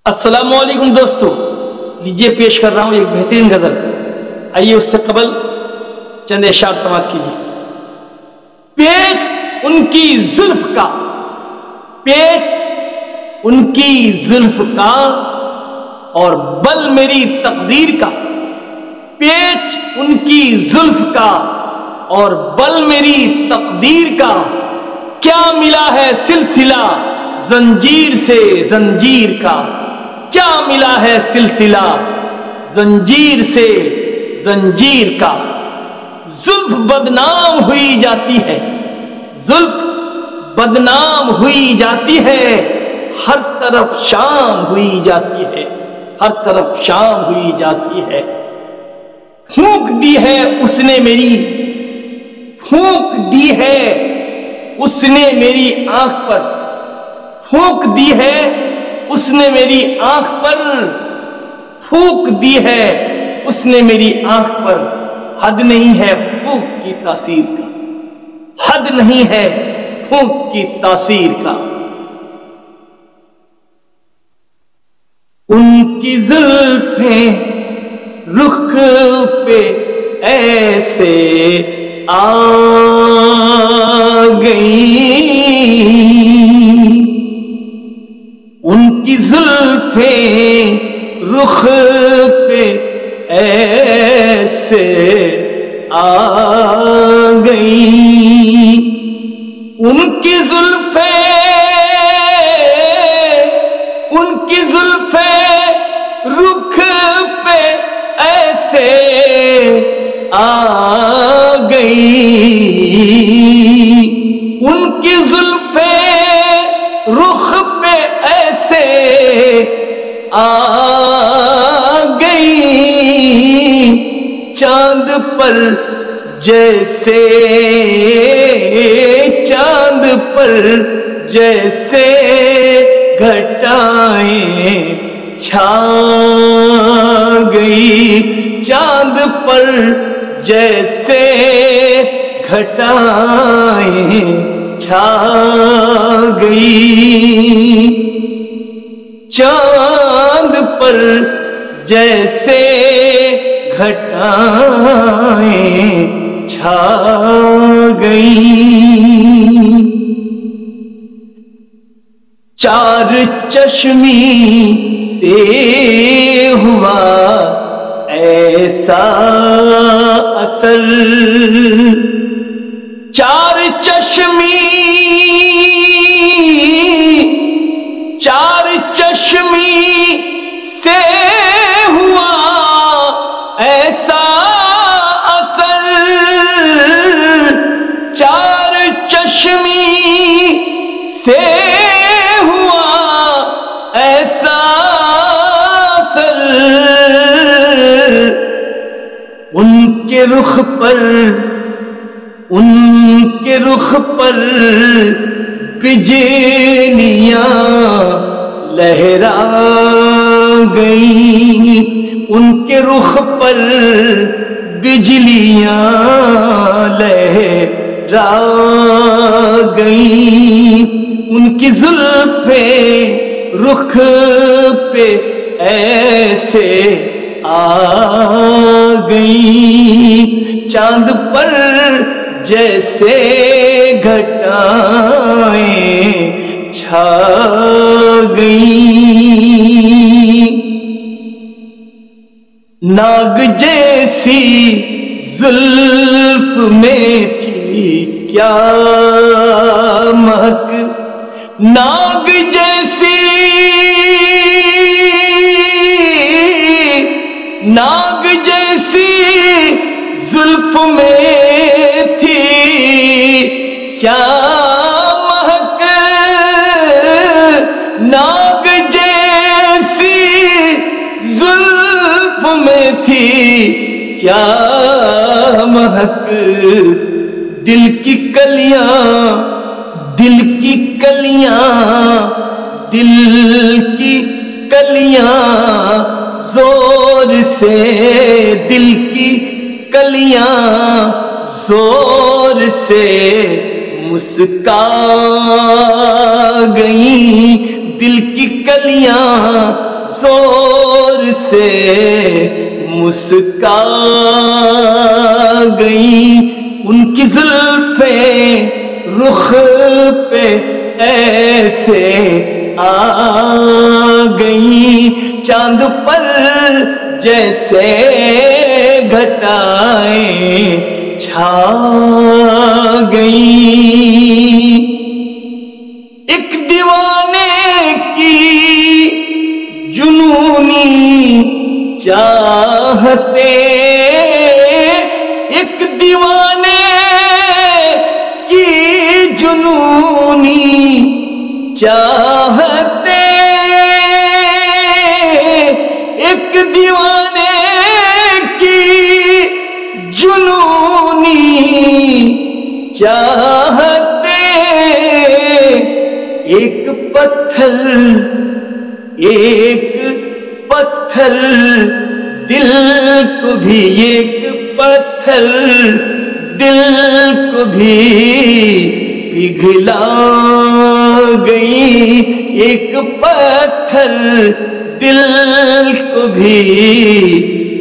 السلام علیکم دوستو، لیجیے پیش کر رہا ہوں ایک بہترین غزل۔ آئیے اس سے قبل چند اشعار سماعت کیجیے۔ پیچ ان کی زلف کا، پیچ ان کی زلف کا اور بل میری تقدیر کا، پیچ ان کی زلف کا اور بل میری تقدیر کا، کیا ملا ہے سلسلہ زنجیر سے زنجیر کا، کیا ملا ہے سلسلہ زنجیر سے زنجیر کا۔ زلف بدنام ہوئی جاتی ہے، زلف بدنام ہوئی جاتی ہے، ہر طرف شام ہوئی جاتی ہے، ہر طرف شام ہوئی جاتی ہے۔ پھونک دی ہے اس نے میری، پھونک دی ہے اس نے میری آنکھ پر، پھونک دی ہے اس نے میری آنکھ پر، پھونک دی ہے اس نے میری آنکھ پر۔ حد نہیں ہے پھونک کی تاثیر کا، حد نہیں ہے پھونک کی تاثیر کا۔ ان کی زلفیں رخ پہ ایسے آ گئی، ان کی زلفیں رخ پہ ایسے آ گئی، ان کی زلفیں، ان کی زلفیں رخ پہ ایسے آ گئی، ان کی زلفیں رخ پہ ایسے آ گئی، چاند پر جیسے، چاند پر جیسے گھٹائیں چھا گئی، چاند پر جیسے گھٹائیں چھا گئی، چاند پر جیسے گھٹائیں چھا گئی۔ چار چشمی سے ہوا ایسا اثر، چار چشمی، چار چشمی سے ہوا ایسا اثر، چار چشمی سے ہوا ایسا اثر، ان کے رخ پر، ان کے رخ پر بجلیاں لہرا گئی، ان کے رخ پر بجلیاں لہرا گئی، ان کی زلفیں رخ پہ ایسے آ گئی، چاند پر جیسے گھٹائیں چھا گئی، ناگ جیسی زلف میں تھی کیا مہک، ناگ جیسی، ناگ جیسی زلف میں تھی کیا مہک، ناگ جیسی زلف میں تھی کیا مہک، دل کی کلیاں، دل کی کلیاں، دل کی کلیاں زور سے، دل کی کلیاں زور سے مسکا گئیں، دل کی کلیاں زور سے مسکا گئی، ان کی زلفیں رخ پہ ایسے آ گئی، چاند پر جیسے گھٹائیں چھا گئی۔ ایک دیوانے کی جنونی چاہتے، ایک دیوانے کی جنونی چاہتے، ایک دیوانے کی جنونی چاہتے، ایک پتھر دل کو بھی، ایک پتھر دل کو بھی پگھلا گئی، ایک پتھر دل کو بھی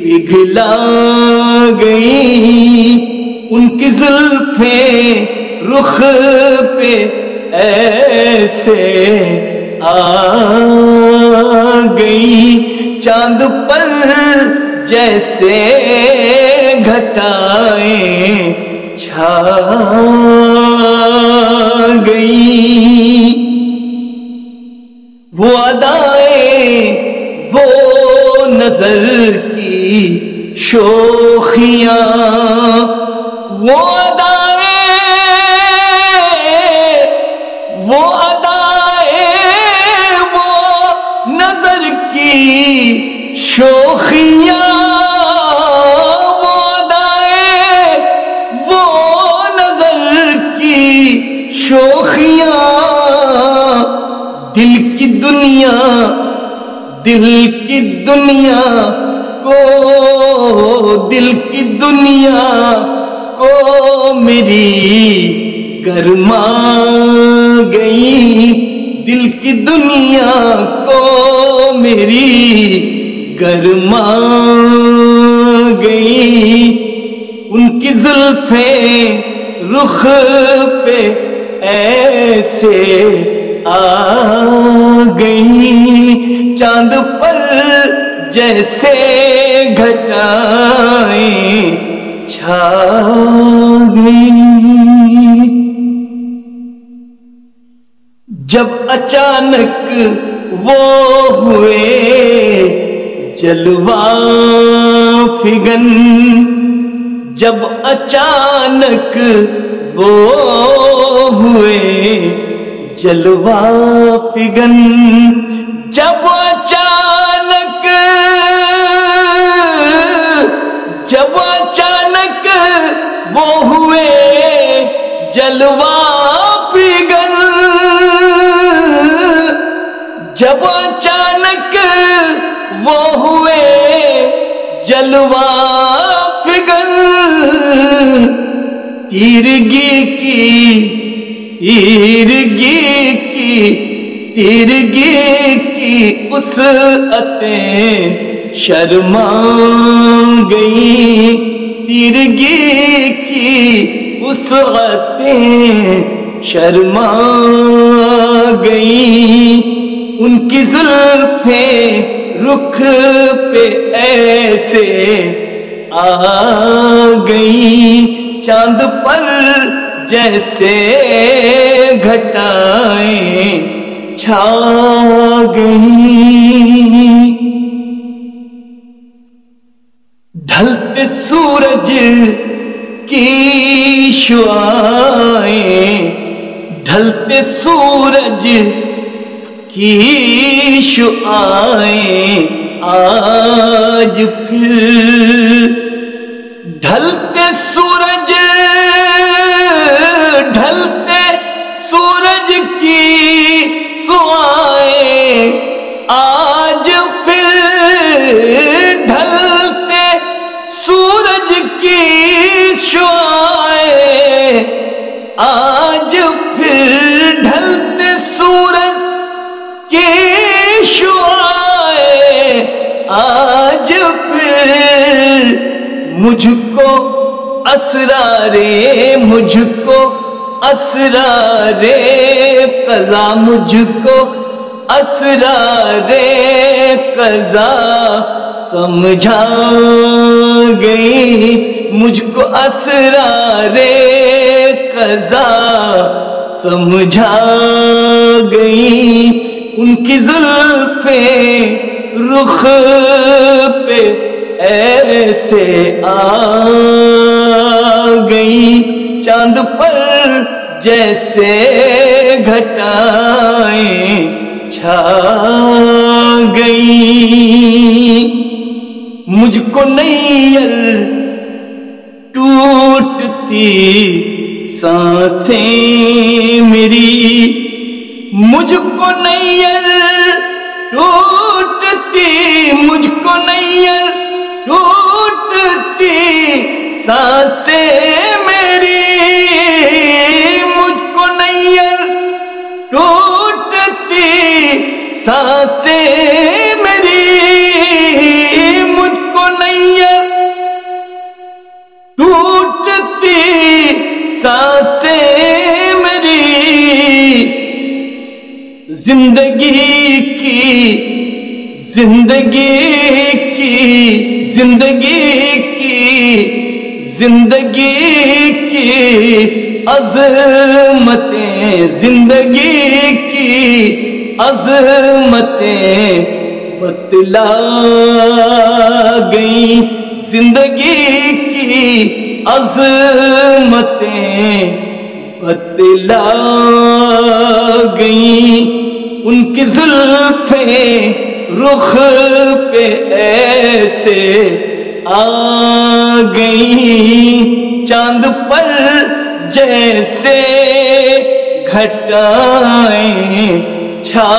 پگھلا گئی، ان کی زلفیں رخ پہ ایسے آ گئی، چاند پر جیسے گھٹائیں چھا گئی۔ وہ ادائیں، وہ نظر کی شوخیاں، وہ ادائیں، وہ نظر کی شوخیاں، وہ ادائیں، وہ نظر کی شوخیاں، دل کی دنیا کو، دل کی دنیا کو میری گرما گئی، دل کی دنیا کو میری گرما گئی، ان کی زلفیں رخ پہ ایسے آ گئی، چاند پر جیسے گھٹائیں چھا گئی۔ جب اچانک وہ ہوئے جلوہ فگن، جب اچانک وہ ہوئے جلوہ فگن، جب اچانک وہ ہوئے جلوہ فگن، جب اچانک وہ ہوئے جلوہ فگن، تیرگی کی وسعتیں شرما گئی، تیرگی کی وسعتیں شرما گئی، ان کی زلفیں رخ پہ ایسے آ گئی، چاند پر جیسے گھٹائیں چھا گئی۔ ڈھلتے سورج کی شعاعیں، ڈھلتے سورج کی شعاعیں آج پھر، ڈھلتے سورج کی شعاعیں آج پھر، ڈھلتے سورج کی شعاعیں آج پھر، ڈھلتے سورج کی شعاعیں مجھ کو اسرارے، مجھ کو اسرارے قضا، مجھ کو اسرارے قضا سمجھا گئی، مجھ کو اسرارے قضا سمجھا گئی، ان کی زلفیں رخ پہ ایسے آ گئی، چاند پر جیسے گھٹائیں چھا گئی، مجھ کو نیر ٹوٹتی سانسیں میری، مجھ کو نیر ٹوٹتی، مجھ کو نیر ٹوٹتی سانسیں میری، مجھ کو نیر ٹوٹتی سانسیں میری، مجھ کو نیر ٹوٹتی سانسیں میری، زندگی کی زندگی کی زندگی کی زندگی کی عظمتیں، زندگی کی عظمتیں بتلا گئیں، زندگی کی عظمتیں بتلا گئیں، ان کی زلفیں رخ پہ ایسے آ گئیں، چاند پر جیسے گھٹائیں چھا